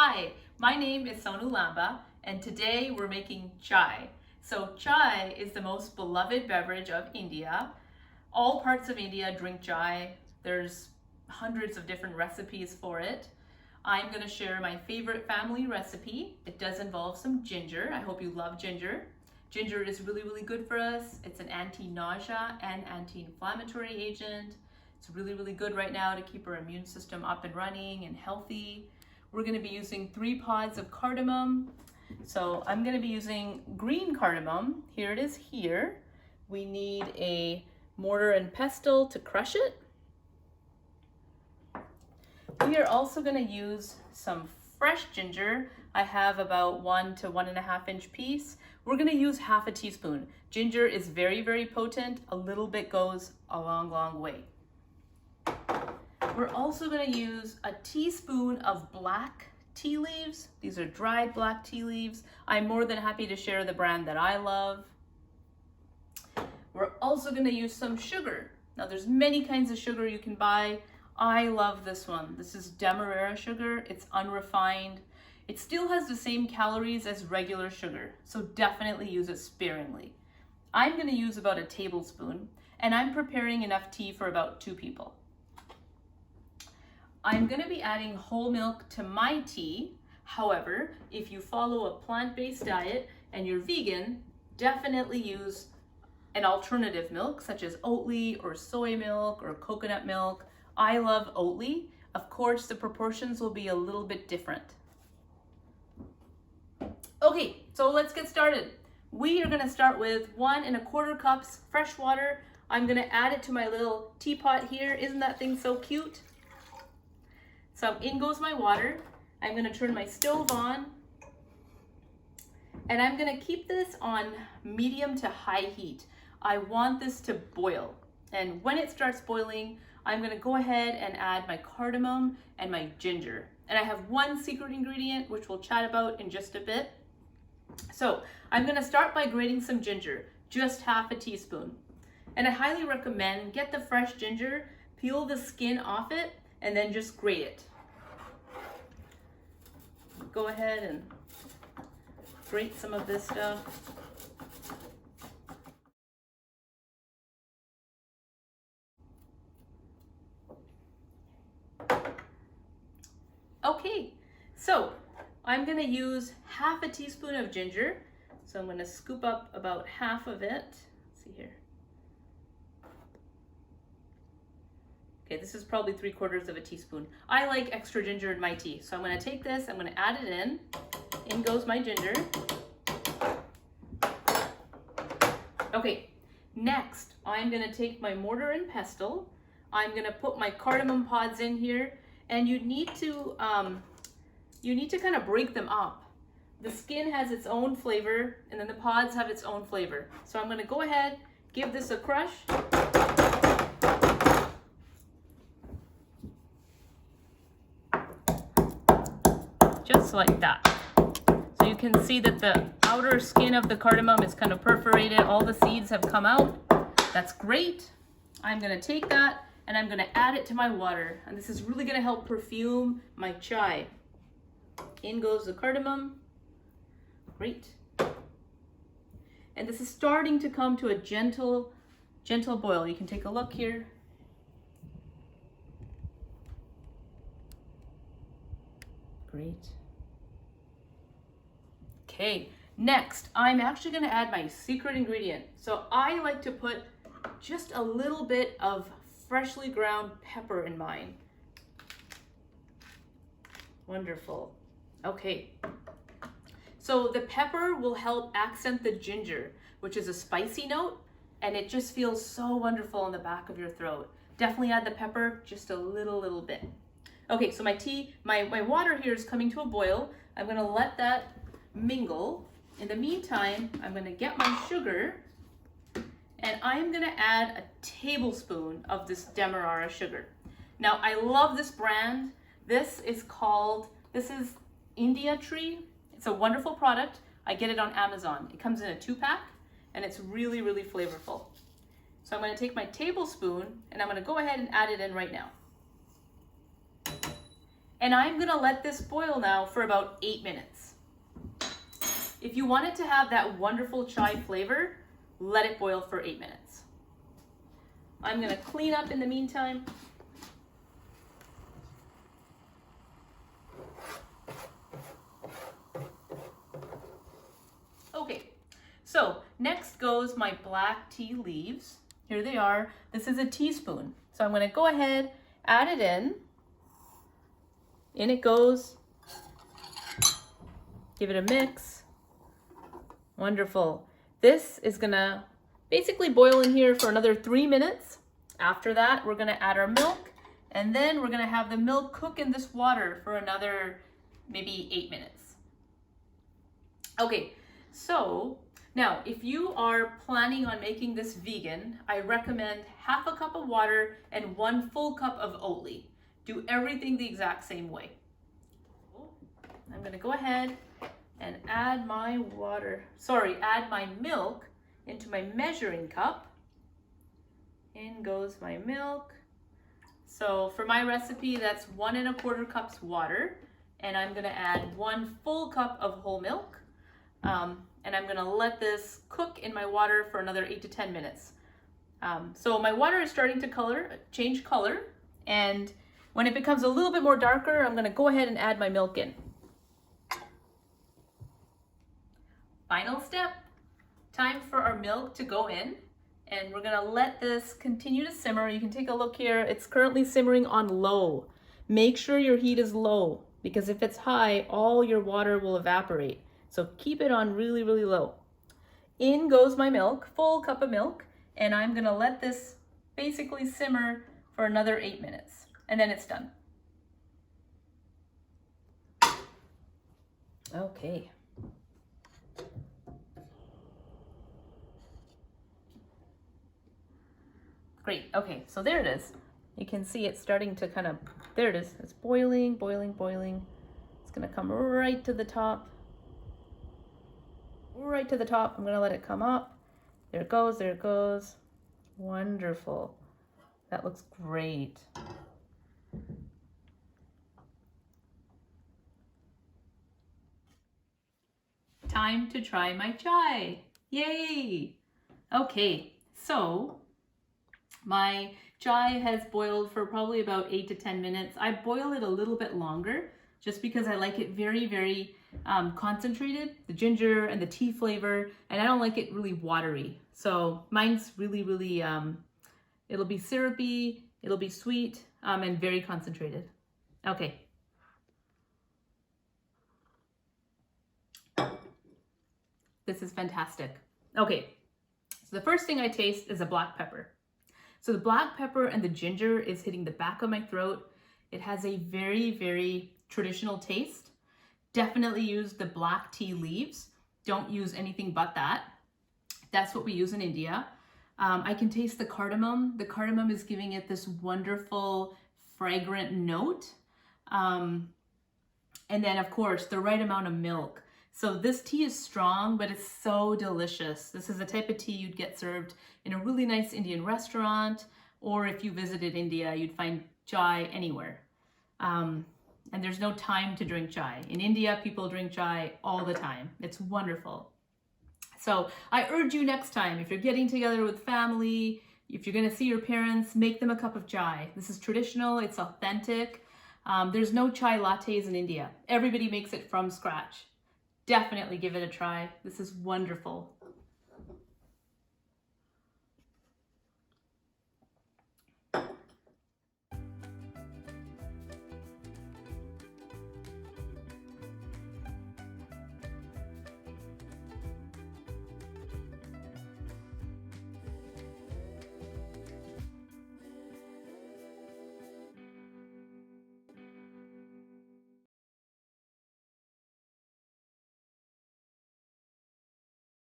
Hi, my name is Sonu Lamba, and today we're making chai. So chai is the most beloved beverage of India. All parts of India drink chai. There's hundreds of different recipes for it. I'm going to share my favorite family recipe. It does involve some ginger. I hope you love ginger. Ginger is really good for us. It's an anti-nausea and anti-inflammatory agent. It's really good right now to keep our immune system up and running and healthy. We're going to be using 3 pods of cardamom. So I'm going to be using green cardamom. Here it is here. We need a mortar and pestle to crush it. We are also going to use some fresh ginger. I have about 1 to 1.5 inch piece. We're going to use half a teaspoon. Ginger is very potent. A little bit goes a long way. We're also going to use a teaspoon of black tea leaves. These are dried black tea leaves. I'm more than happy to share the brand that I love. We're also going to use some sugar. Now there's many kinds of sugar you can buy. I love this one. This is demerara sugar. It's unrefined. It still has the same calories as regular sugar, so definitely use it sparingly. I'm going to use about a tablespoon, and I'm preparing enough tea for about 2 people. I'm going to be adding whole milk to my tea. However, if you follow a plant-based diet and you're vegan, definitely use an alternative milk such as Oatly or soy milk or coconut milk. I love Oatly. Of course, the proportions will be a little bit different. Okay, so let's get started. We are going to start with 1 1/4 cups fresh water. I'm going to add it to my little teapot here. Isn't that thing so cute? So in goes my water. I'm going to turn my stove on, and I'm going to keep this on medium to high heat. I want this to boil, and when it starts boiling, I'm going to go ahead and add my cardamom and my ginger. And I have one secret ingredient which we'll chat about in just a bit. So I'm going to start by grating some ginger, just half a teaspoon. And I highly recommend get the fresh ginger, peel the skin off it, and then just grate it. Go ahead and grate some of this stuff. Okay, so I'm going to use half a teaspoon of ginger. So I'm going to scoop up about half of it. Let's see here. Okay, this is probably 3/4 of a teaspoon. I like extra ginger in my tea. So I'm going to take this, I'm going to add it in. In goes my ginger. Okay, next I'm going to take my mortar and pestle. I'm going to put my cardamom pods in here, and you need to kind of break them up. The skin has its own flavor, and then the pods have its own flavor. So I'm going to go ahead, give this a crush. Just like that. So you can see that the outer skin of the cardamom is kind of perforated. All the seeds have come out. That's great. I'm going to take that and I'm going to add it to my water. And this is really going to help perfume my chai. In goes the cardamom. Great. And this is starting to come to a gentle boil. You can take a look here. Great. Okay, next, I'm actually going to add my secret ingredient. So I like to put just a little bit of freshly ground pepper in mine. Wonderful. Okay. So the pepper will help accent the ginger, which is a spicy note, and it just feels so wonderful in the back of your throat. Definitely add the pepper, just a little bit. Okay, so my water here is coming to a boil. I'm going to let that mingle. In the meantime, I'm going to get my sugar, and I'm going to add a tablespoon of this demerara sugar. Now, I love this brand. This is India Tree. It's a wonderful product. I get it on Amazon. It comes in a 2-pack, and it's really flavorful. So I'm going to take my tablespoon, and I'm going to go ahead and add it in right now. And I'm gonna let this boil now for about 8 minutes. If you want it to have that wonderful chai flavor, let it boil for 8 minutes. I'm gonna clean up in the meantime. Okay, so next goes my black tea leaves. Here they are. This is a teaspoon. So I'm gonna go ahead, add it in. In it goes. Give it a mix. Wonderful. This is gonna basically boil in here for another 3 minutes. After that, we're gonna add our milk, and then we're gonna have the milk cook in this water for another maybe 8 minutes. Okay, so now if you are planning on making this vegan, I recommend half a cup of water and 1 full cup of Oatly. Do everything the exact same way. I'm gonna go ahead and add my milk into my measuring cup. In goes my milk. So for my recipe, that's 1 1/4 cups water, and I'm gonna add 1 full cup of whole milk. And I'm gonna let this cook in my water for another 8 to 10 minutes. So my water is starting to change color, and when it becomes a little bit more darker, I'm gonna go ahead and add my milk in. Final step, time for our milk to go in, and we're gonna let this continue to simmer. You can take a look here. It's currently simmering on low. Make sure your heat is low, because if it's high, all your water will evaporate. So keep it on really, really low. In goes my milk, full cup of milk, and I'm gonna let this basically simmer for another 8 minutes, and then it's done. Okay. Great, okay, so there it is. You can see it's starting to there it is. It's boiling, boiling, boiling. It's gonna come right to the top. Right to the top. I'm gonna let it come up. There it goes, there it goes. Wonderful. That looks great. Time to try my chai. Yay! Okay, so my chai has boiled for probably about 8 to 10 minutes. I boil it a little bit longer just because I like it very, very concentrated, the ginger and the tea flavor, and I don't like it really watery. So mine's really, really, it'll be syrupy, it'll be sweet, and very concentrated. Okay. This is fantastic. Okay, so the first thing I taste is a black pepper. So the black pepper and the ginger is hitting the back of my throat. It has a very, very traditional taste. Definitely use the black tea leaves. Don't use anything but that. That's what we use in India. I can taste the cardamom. The cardamom is giving it this wonderful, fragrant note. And then, of course, the right amount of milk. So this tea is strong, but it's so delicious. This is the type of tea you'd get served in a really nice Indian restaurant, or if you visited India, you'd find chai anywhere. And there's no time to drink chai. In India, people drink chai all the time. It's wonderful. So I urge you next time, if you're getting together with family, if you're gonna see your parents, make them a cup of chai. This is traditional, it's authentic. There's no chai lattes in India. Everybody makes it from scratch. Definitely give it a try. This is wonderful.